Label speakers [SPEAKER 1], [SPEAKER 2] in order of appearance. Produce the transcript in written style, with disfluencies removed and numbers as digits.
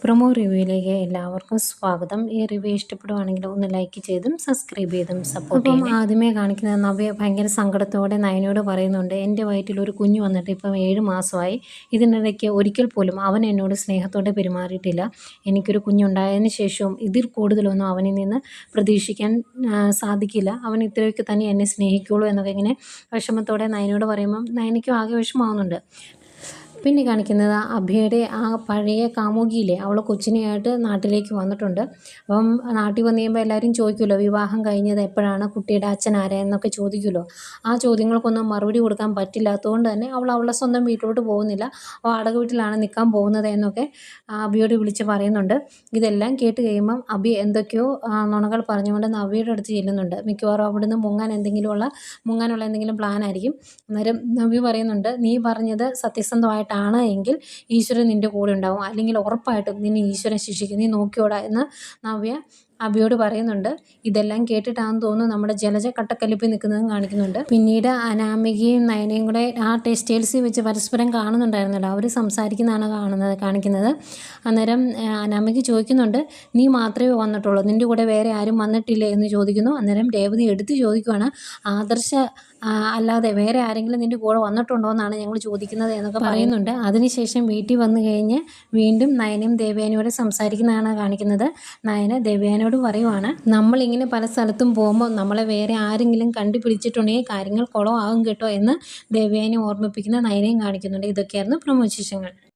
[SPEAKER 1] Promo റിവ്യൂയിലേക്ക് എല്ലാവർക്കും സ്വാഗതം. ഈ റിവ്യൂ ഇഷ്ടപ്പെടുവാണെങ്കിൽ ഒന്ന് ലൈക്ക് ചെയ്തും സബ്സ്ക്രൈബ് ചെയ്തും സപ്പോർട്ട് ചെയ്യണം. ആദ്യമേ കാണിക്കുന്ന നവ്യ ഭയങ്കര സങ്കടത്തോടെ നയനയോട് പറയുന്നുണ്ട്, എൻ്റെ വയറ്റിൽ ഒരു കുഞ്ഞ് വന്നിട്ട് ഇപ്പം 7 മാസമായി. ഇതിനിടയ്ക്ക് ഒരിക്കൽ പോലും അവൻ എന്നോട് സ്നേഹത്തോടെ പെരുമാറിയിട്ടില്ല. എനിക്കൊരു കുഞ്ഞുണ്ടായതിന് ശേഷവും ഇതിൽ കൂടുതലൊന്നും അവനിൽ നിന്ന് പ്രതീക്ഷിക്കാൻ സാധിക്കില്ല. അവൻ ഇത്രയൊക്കെ തന്നെ എന്നെ സ്നേഹിക്കുള്ളൂ എന്നൊക്കെ ഇങ്ങനെ വിഷമത്തോടെ നയനയോട് പറയുമ്പം നയനയ്ക്കും ആകെ വിഷമമാവുന്നുണ്ട്. പിന്നെ കാണിക്കുന്നത് അഭയുടെ ആ പഴയ കാമുകിയില്ലേ, അവൾ കൊച്ചിനെയായിട്ട് നാട്ടിലേക്ക് വന്നിട്ടുണ്ട്. അപ്പം നാട്ടിൽ വന്നു കഴിയുമ്പോൾ എല്ലാവരും ചോദിക്കുമല്ലോ, വിവാഹം കഴിഞ്ഞത് എപ്പോഴാണ്, കുട്ടിയുടെ അച്ഛൻ ആരാ എന്നൊക്കെ ചോദിക്കുമല്ലോ. ആ ചോദ്യങ്ങൾക്കൊന്നും മറുപടി കൊടുക്കാൻ പറ്റില്ലാത്തതുകൊണ്ട് തന്നെ അവൾ അവളുടെ സ്വന്തം വീട്ടിലോട്ട് പോകുന്നില്ല, വാടക വീട്ടിലാണ് നിൽക്കാൻ പോകുന്നത് എന്നൊക്കെ അഭിയോട് വിളിച്ച് പറയുന്നുണ്ട്. ഇതെല്ലാം കേട്ട് കഴിയുമ്പം അഭി എന്തൊക്കെയോ നുണകൾ പറഞ്ഞുകൊണ്ട് നവ്യയുടെ അടുത്ത് ചെല്ലുന്നുണ്ട്. മിക്കവാറും അവിടുന്ന് മുങ്ങാനുള്ള എന്തെങ്കിലും പ്ലാൻ ആയിരിക്കും. അന്നേരം നവ്യ പറയുന്നുണ്ട്, നീ പറഞ്ഞത് സത്യസന്ധമായിട്ടാണ് എങ്കിൽ ഈശ്വരൻ നിൻ്റെ കൂടെ ഉണ്ടാവും, അല്ലെങ്കിൽ ഉറപ്പായിട്ടും നിന്നെ ഈശ്വരൻ ശിക്ഷിക്കും, നീ നോക്കിയോടാ എന്ന് നവ്യ അഭിയോട് പറയുന്നുണ്ട്. ഇതെല്ലാം കേട്ടിട്ടാണെന്ന് തോന്നുന്നു നമ്മുടെ ജലജ കട്ടക്കലിപ്പിൽ നിൽക്കുന്നതും കാണിക്കുന്നുണ്ട്. പിന്നീട് അനാമികയും നയനയും കൂടെ ആ ടെക്സ്റ്റൈൽസിൽ വെച്ച് പരസ്പരം കാണുന്നുണ്ടായിരുന്നല്ലോ, അവർ സംസാരിക്കുന്നതാണ് കാണിക്കുന്നത്. അന്നേരം അനാമിക ചോദിക്കുന്നുണ്ട്, നീ മാത്രമേ വന്നിട്ടുള്ളൂ, നിൻ്റെ കൂടെ വേറെ ആരും വന്നിട്ടില്ലേ എന്ന് ചോദിക്കുന്നു. അന്നേരം രേവതി എടുത്ത് ചോദിക്കുവാണ്, ആദർശ അല്ലാതെ വേറെ ആരെങ്കിലും നിൻ്റെ കൂടെ വന്നിട്ടുണ്ടോ എന്നാണ് ഞങ്ങൾ ചോദിക്കുന്നത് എന്നൊക്കെ പറയുന്നുണ്ട്. അതിനുശേഷം വീട്ടിൽ വന്നു കഴിഞ്ഞ് വീണ്ടും നയനയും ദേവയാനിയോട് സംസാരിക്കുന്നതാണ് കാണിക്കുന്നത്. നയന ദേവയാനിയോട് പറയുവാണ്, നമ്മളിങ്ങനെ പല സ്ഥലത്തും പോകുമ്പോൾ നമ്മളെ വേറെ ആരെങ്കിലും കണ്ടുപിടിച്ചിട്ടുണ്ടെങ്കിൽ കാര്യങ്ങൾ കുളമാകും കേട്ടോ എന്ന് ദേവയാനി ഓർമ്മിപ്പിക്കുന്ന നയനയും കാണിക്കുന്നുണ്ട്. ഇതൊക്കെയായിരുന്നു പ്രമോ വിശേഷങ്ങൾ.